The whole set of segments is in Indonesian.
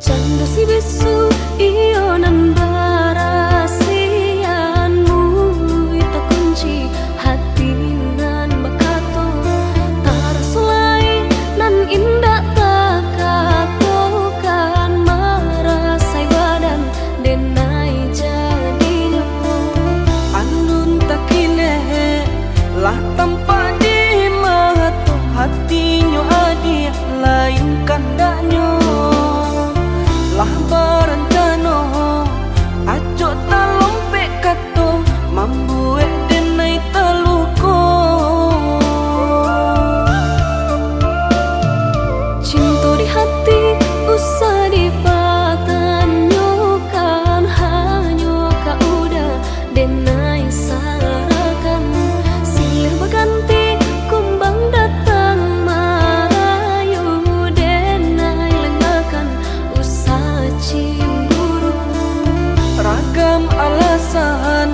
Canda si bisu iyo nan barasianmu ita kunci hati nan bakato tarasulai nan indah takatokan marasai badan denai jadinya andun takine lah tanpa di mata hatinya adi lain kandaknya lah berencana aco talompe kato mambuek denai teluko cinta di hati usah dipatanyokan hanya kaudah denai sarakan silir berganti kumbang datang marayu denai lengakan usah cemburu ragam alasan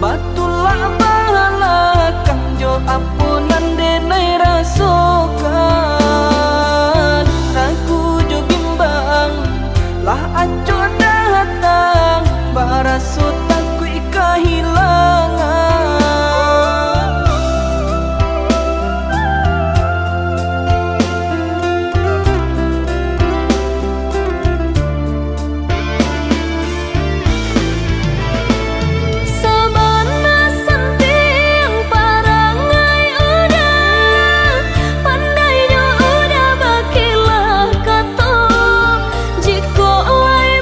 batulah balakang jo ampunan denai rasokan ragu jo bimbang lah aco datang baraso takui kehilangan sabana senting parangai udah pandainya udah bakilah kato jiko lai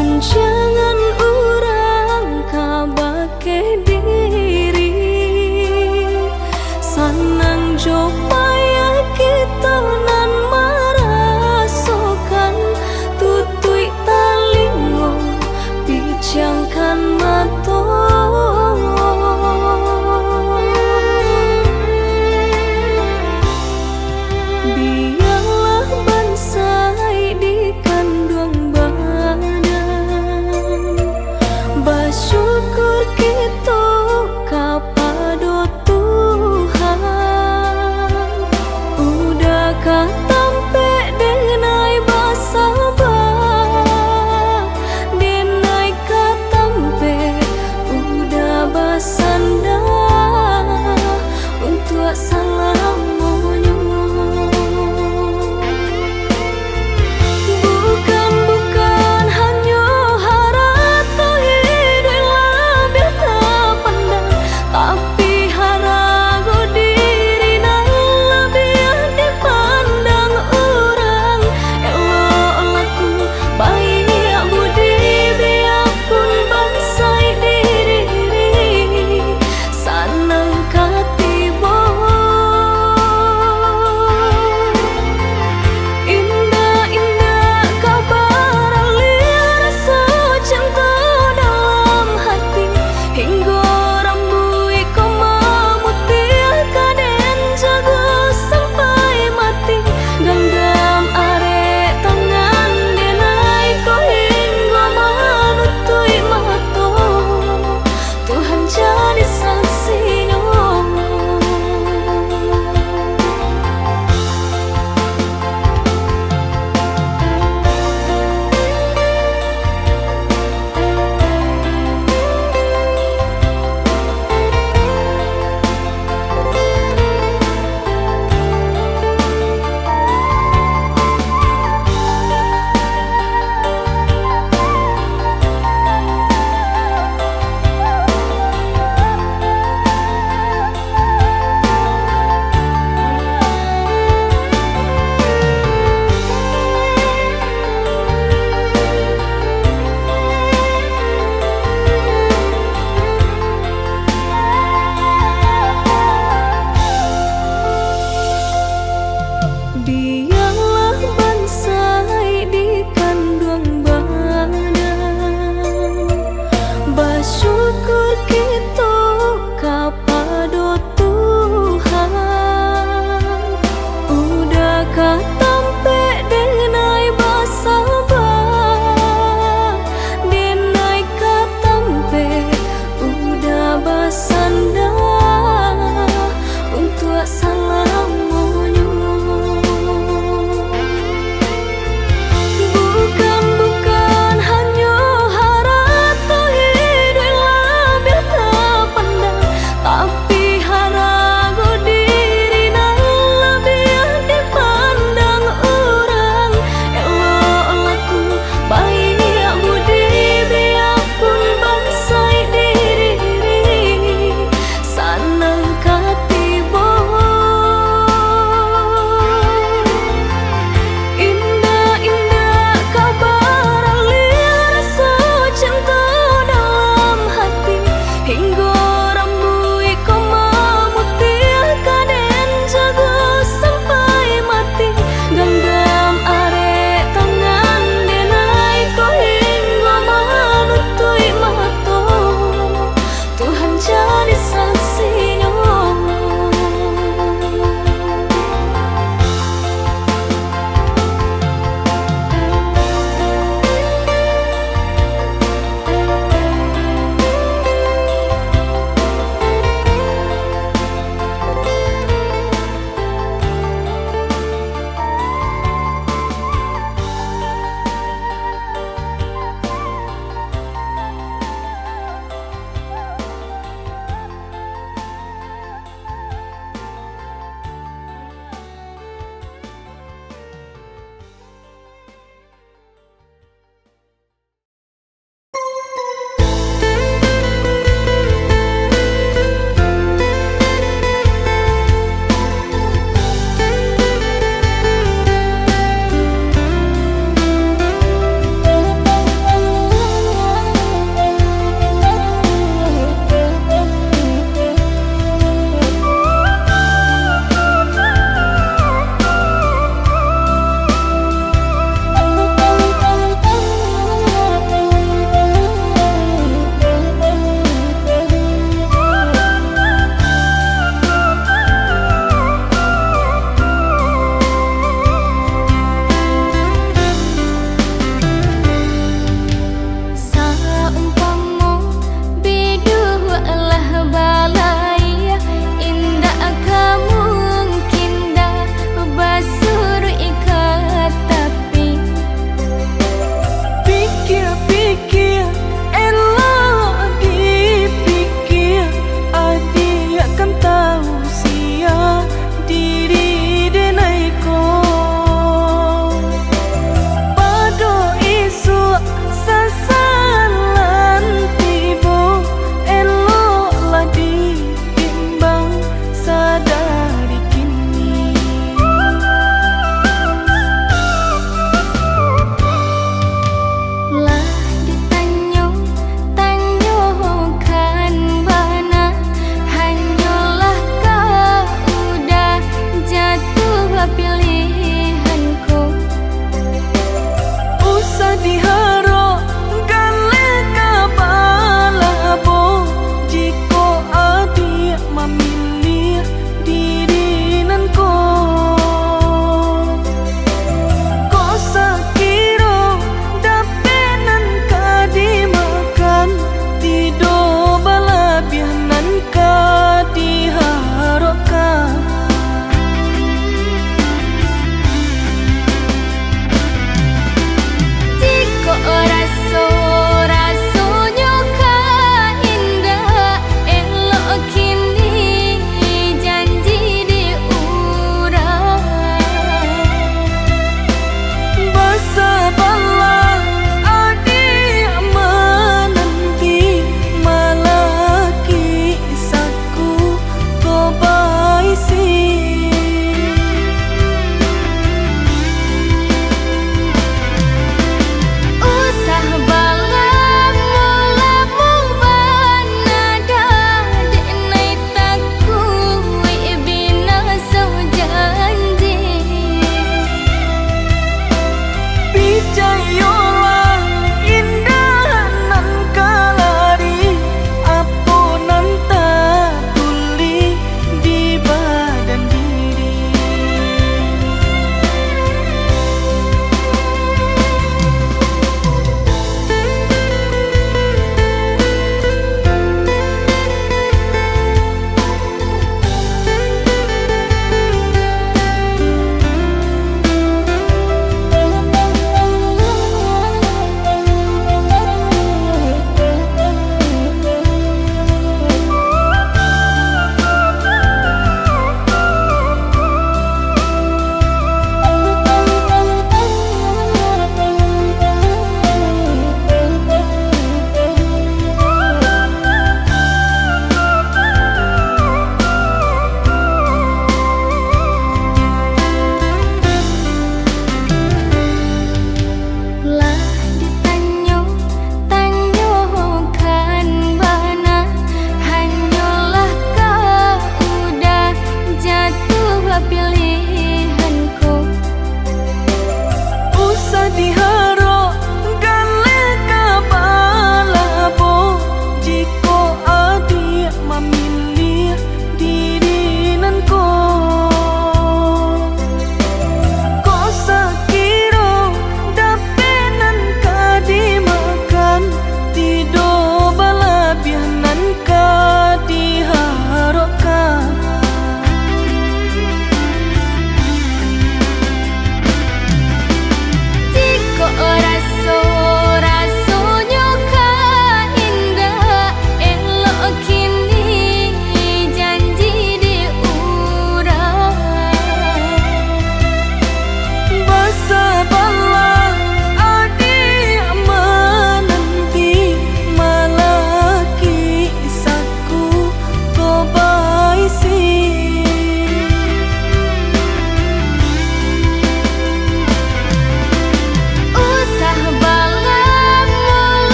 Gunjangan urang kabake diri, sanang jopaya kita nan marasokan, tutui talingo bijangkan mato. Biarlah bansai di kandung badan,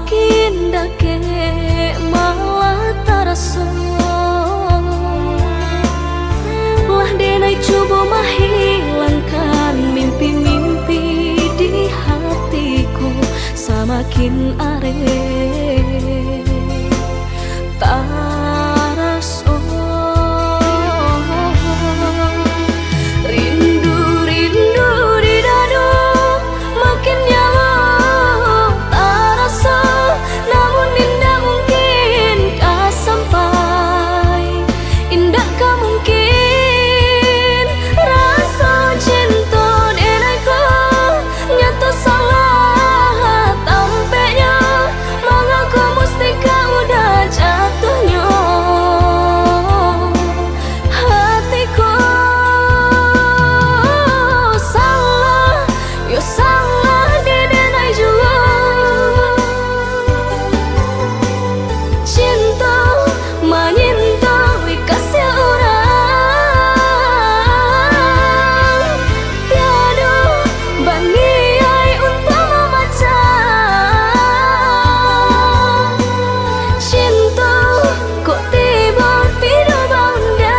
Semakin dake malah terasa lah denai coba menghilangkan mimpi-mimpi di hatiku. Semakin are taraso rindu-rindu di dadu makin nyawa tarasa, namun indah mungkin kah sampai, indah kah mungkin rasa cinta denaiku nyata salah tampaknya, mengaku mesti kau udah jatuhnya hatiku. Salah, yo salah di denai juga cinta menyinta kasih orang tiada baniai untuk memacah cinta kok tiba-tiba bunda.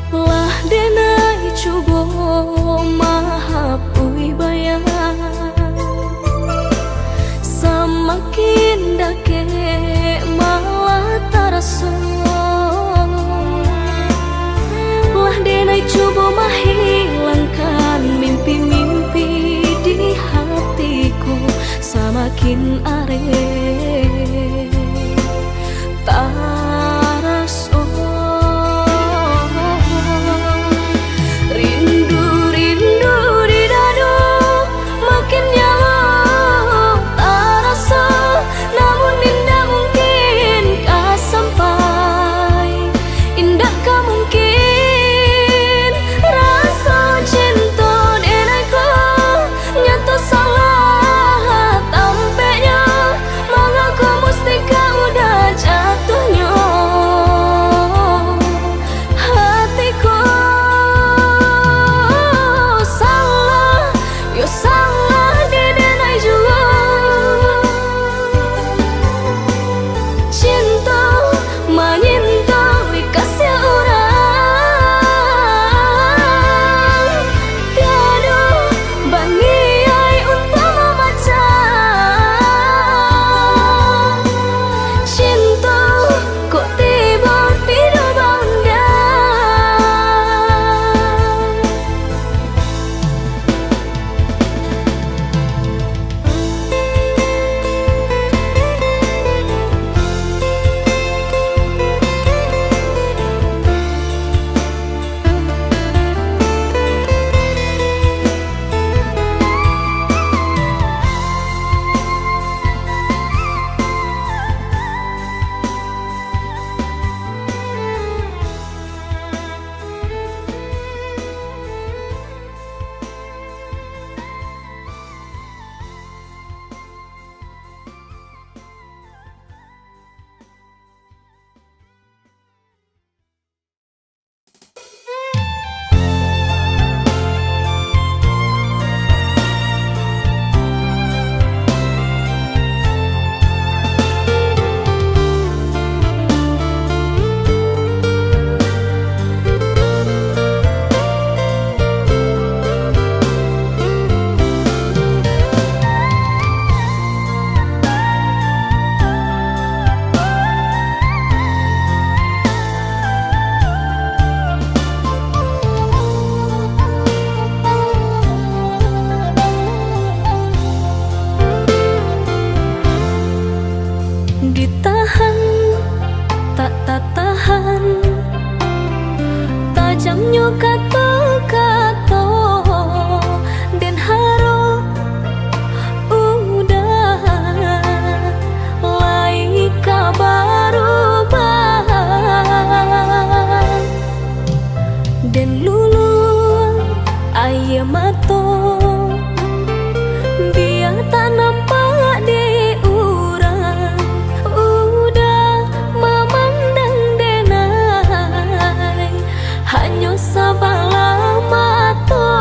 Lah denai coba mahapui bayang, semakin dake malah terasa lah denai coba menghilangkan mimpi-mimpi di hatiku. Semakin are taraso rindu-rindu di dadu makin nyawa terasa, namun indah mungkin kah sampai, indah kah mungkin rasa cinta denaiku nyata salah tampaknya, mengaku macamnya kata-kata dan harap udah lai kabar dan lulu ayah mato biar tak nampak di urang udah memandang denai hanya sabala mato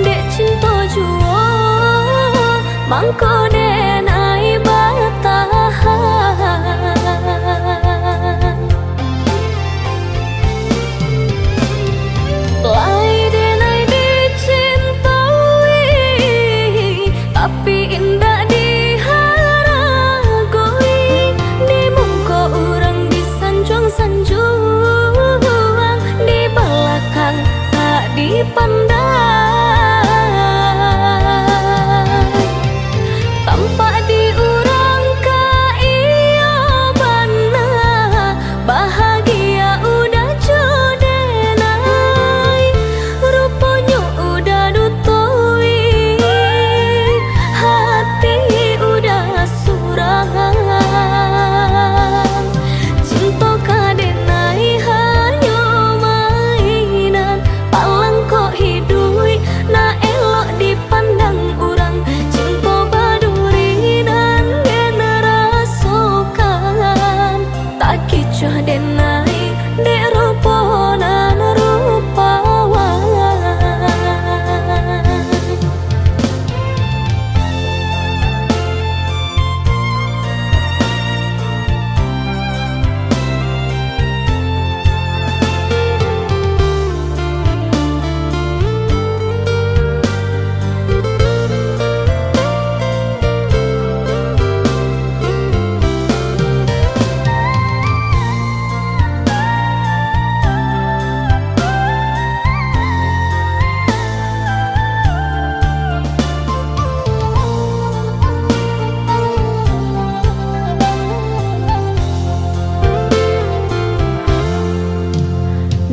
dek cinta jua mangko denai batahan lai denai dicintai tapi indah diharagoi di muka orang disanjung-sanjung di belakang tak dipandang tampak di orang kaya bana bahagia udah jodenai rupanya udah dutoi hati udah surangan cinta kadenai hanya mainan palang kok hidui na elok dipandang orang cinta baduri dan generasokan tak kicah denai dek rupanan rupawan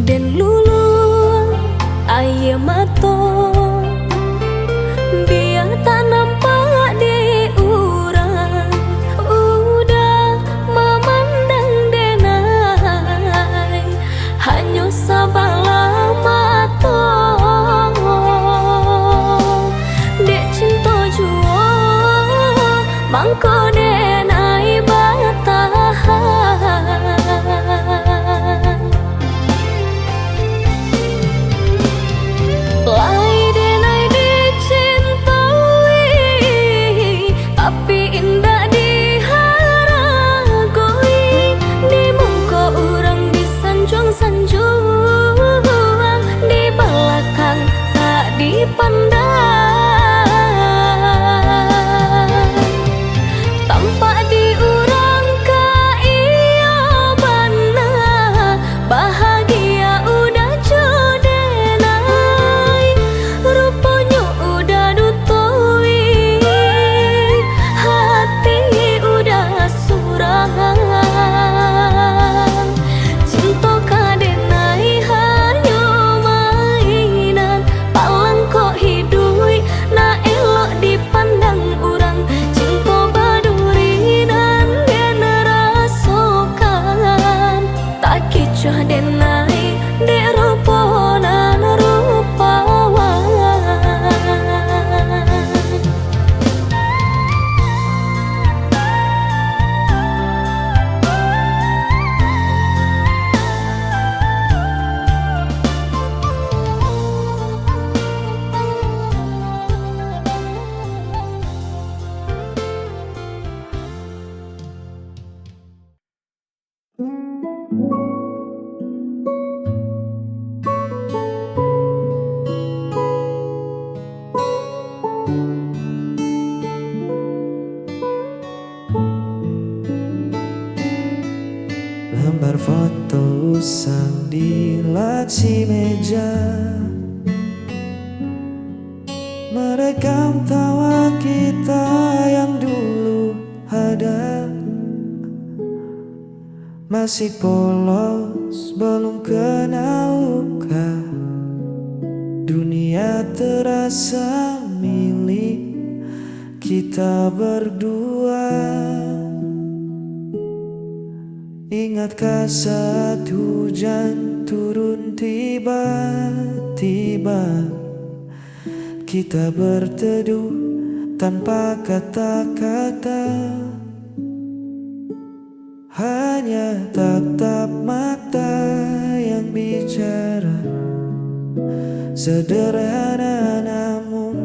dan lulu ayah mato biar tak nampak di urang udah memandang denai hanya sabala mato dek cinta jua mangko denai batahan lai denai dicintai tapi indah diharagoi di muka orang disanjung-sanjung di belakang tak dipandang tampak di orang kaya bana bahagia udah jodenai rupanya udah dutoi hati udah surangan cinta kadenai hanya mainan palang kok hidui na elok dipandang orang cinta baduri dan generasokan tak kicah denai dek rupanan rupawan Lembar foto usang di laci meja, merekam tawa kita yang dulu ada. masih polos, belum kenal luka. Dunia terasa milik kita berdua. Ingatkah saat hujan turun tiba-tiba, kita berteduh tanpa kata-kata, hanya tatap mata yang bicara. Sederhana namun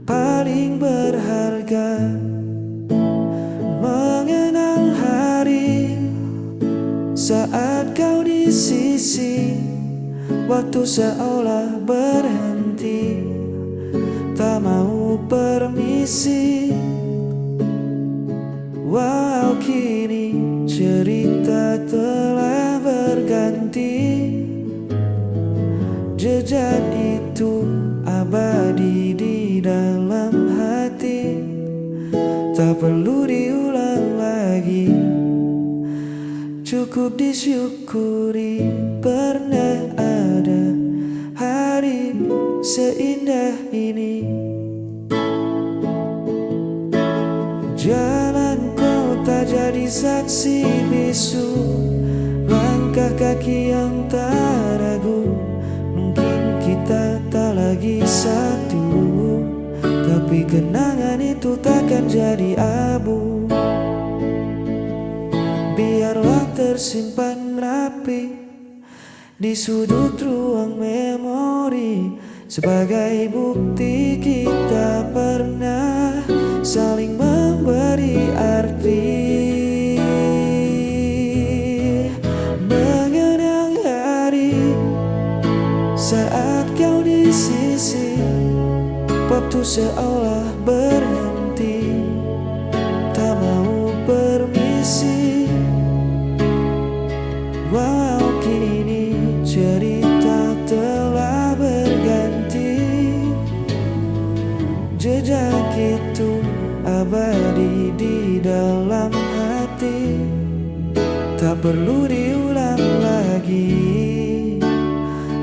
paling berharga. Mengenang hari saat kau di sisi, waktu seolah berhenti, tak mau permisi. Walau kini cerita telah berganti, jejak itu abadi di dalam hati, tak perlu diulang lagi. Cukup disyukuri pernah ada hari seindah ini. Jalan kota jadi saksi bisu, langkah kaki yang tak ragu. Mungkin kita tak lagi satu, tapi kenangan itu takkan jadi abu. Biarlah tersimpan rapi di sudut ruang memori, sebagai bukti kita pernah saling memberi arti. Mengenang hari saat kau di sisi, waktu seolah berhenti, tak mau permisi. Walau kini cerita telah berganti, jejak itu abadi di dalam hati, tak perlu diulang lagi.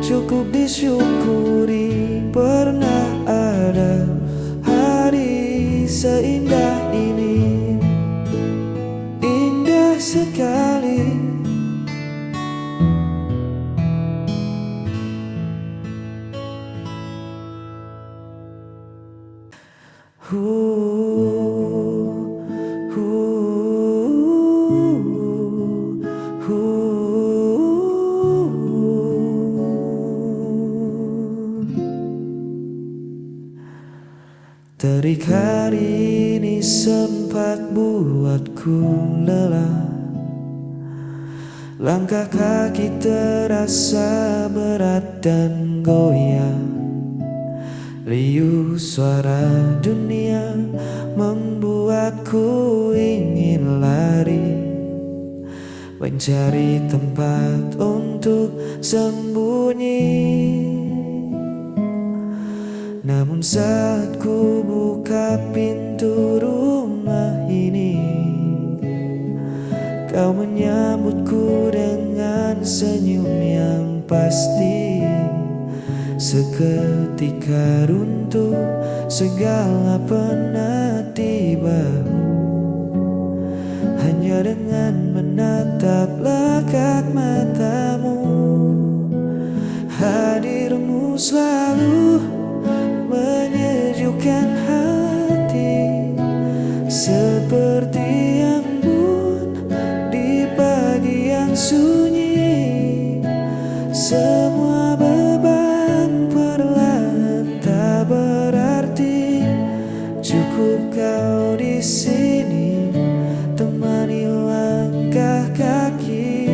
Cukup disyukuri pernah ada hari seindah ini. Indah sekali. Terik hari ini sempat buatku lelah, langkah kaki terasa berat dan goyah. Riuh suara dunia membuatku ingin lari, mencari tempat untuk sembunyi. Namun saat ku buka pintu rumah ini, kau menyambutku dengan senyum yang pasti. Seketika runtuh segala penatibamu, hanya dengan menatap lekat matamu. Hadirmu selalu menyejukkan hati, seperti embun di pagi yang sunyi. Semua beban perlahan tak berarti, cukup kau di sini temani langkah kaki.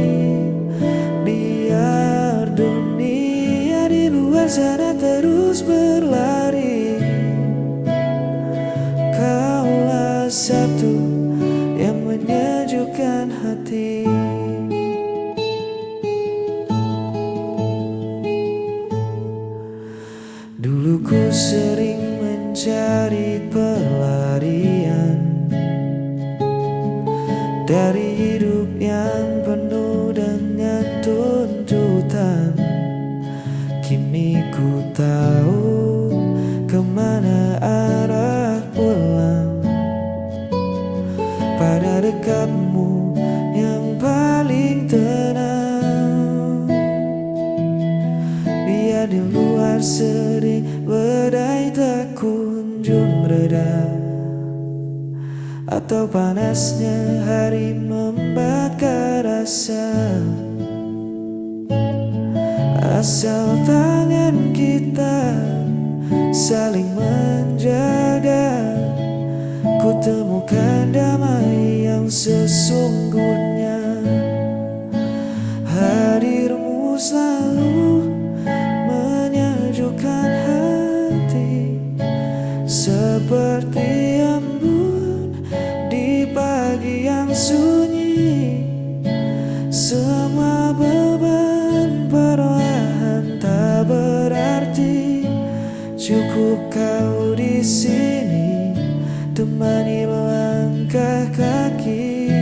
Biar dunia di luar sana terus berlari, kaulah satu yang menyejukkan hati. atau panasnya hari membakar rasa. Asal tangan kita saling menjaga, ku temukan damai yang sesungguhnya. Hadirmu selalu menyejukkan hati, seperti embun di pagi yang sunyi. Semua beban perlahan tak berarti, cukup kau di sini temani melangkah kaki.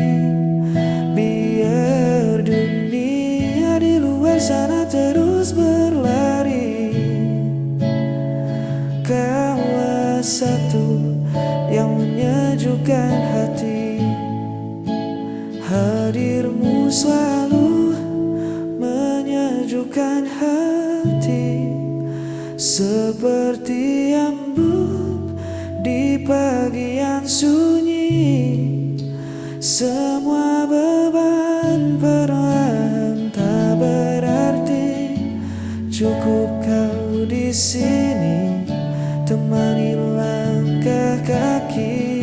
Biar dunia di luar sana terus berlari, kaulah satu yang menyejukkan hati. Hadirmu selalu menyejukkan hati, seperti embun di pagi yang sunyi. Semua beban perlahan tak berarti, cukup kau di sini temani langkah kaki.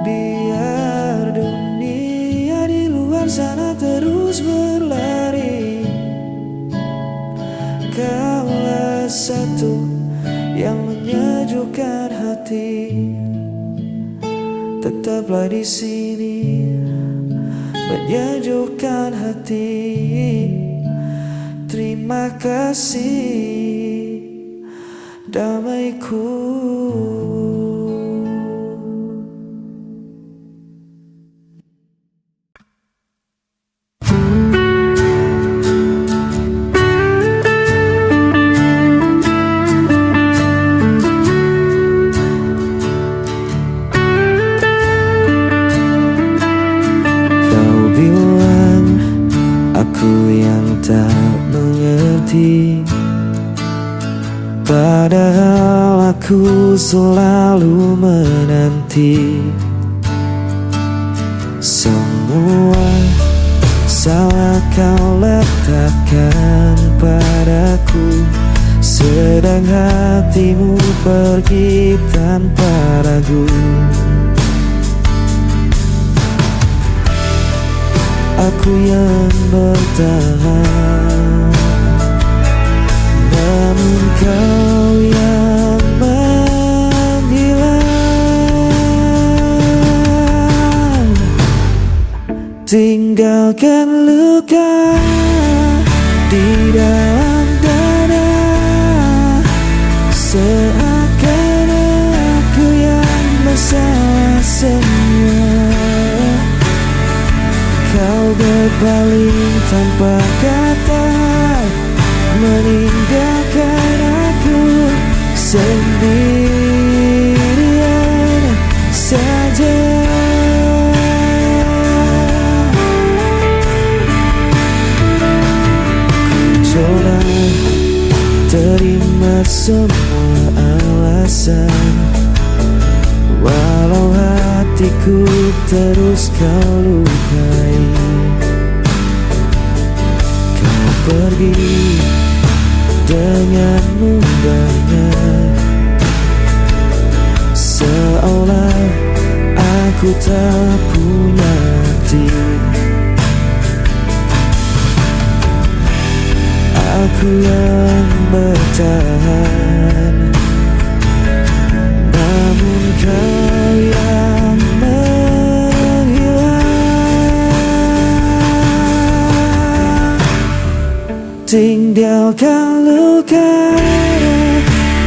Biar dunia di luar sana terus berlari, kaulah satu yang menyejukkan hati. Tetaplah di sini menyejukkan hati. Terima kasih damaiku. Aku yang tak mengerti, padahal aku selalu menanti. Semua salah kau letakkan padaku, sedang hatimu pergi tanpa ragu. Aku yang bertahan, namun kau yang menghilang. Tinggalkan luka di dalam dada, seakan aku yang bersalah semua. Kau berpaling tanpa kata, meninggalkan aku sendirian saja. Ku coba terima semua alasan, walau hatiku terus kau lukai. Kau pergi dengan mudahnya, seolah aku tak punya arti. Aku yang bertahan, namun kau yang menghilang. Tinggalkan luka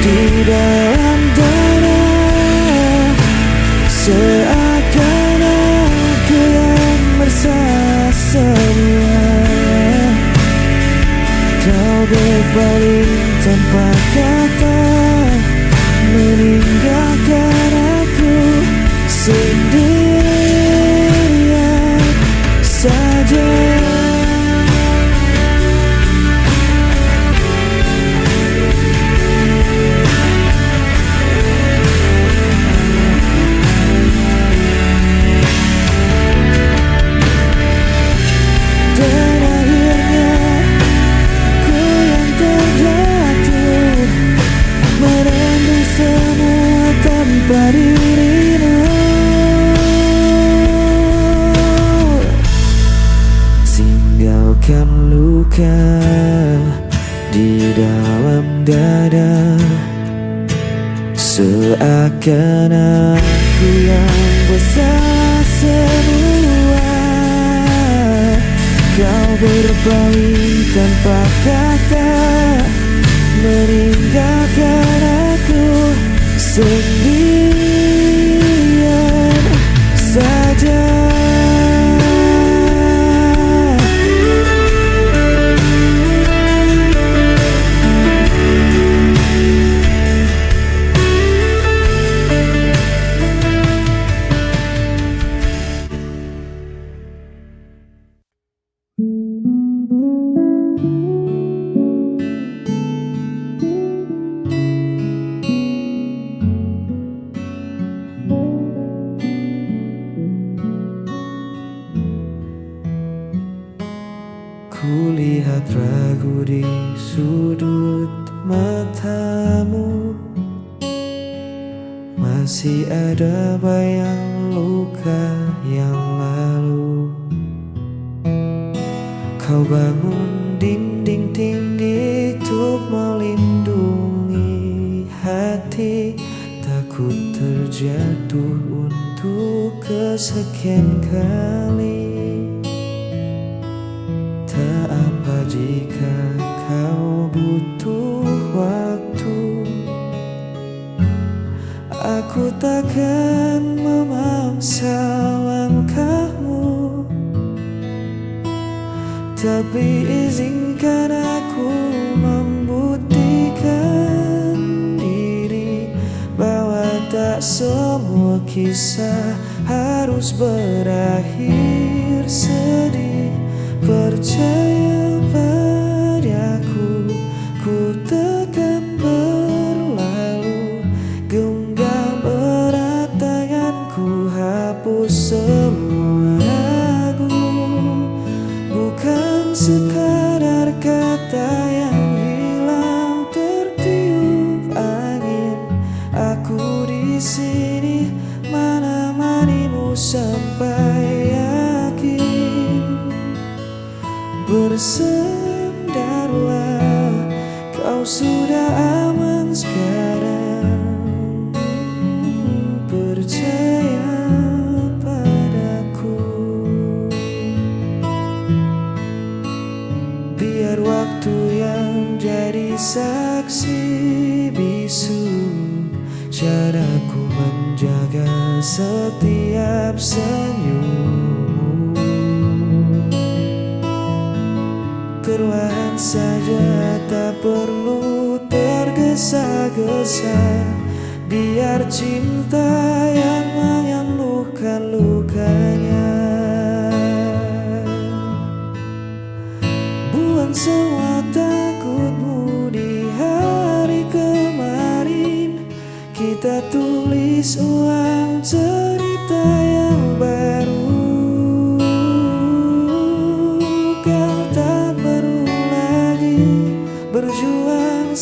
di dalam dada, seakan aku yang bersalah semua. Kau berpaling tanpa kata, meninggalkan aku sendirian saja. menyembuhkan luka di dalam dada. Seakan aku yang bersalah semua. Kau berpaling tanpa kata, meninggalkan aku sendirian saja. Kulihat ragu di sudut matamu, masih ada bayang luka yang lalu. Kau bangun dinding tinggi untuk melindungi hati, takut terjatuh untuk kesekian kali. Tak apa jika kau butuh waktu, aku takkan memaksa langkahmu. Tapi izinkan aku membuktikan diri bahwa tak semua kisah harus berakhir sedih. Percaya padaku, ku takkan berlalu. Genggam erat tanganku, hapus semua ragu. Bukan sekadar kata yang hilang tertiup angin. Aku di sini menemanimu sampai yakin. Bersandarlah, kau sudah aman sekarang. Percaya padaku. Biar waktu yang jadi saksi bisu caraku menjaga setiap senyum. Perlahan saja, tak perlu tergesa-gesa. Biar cinta yang menyembuhkan lukanya. Buang semua takutmu di hari kemarin. Kita tulis ulang cerita yang baru. Berjuang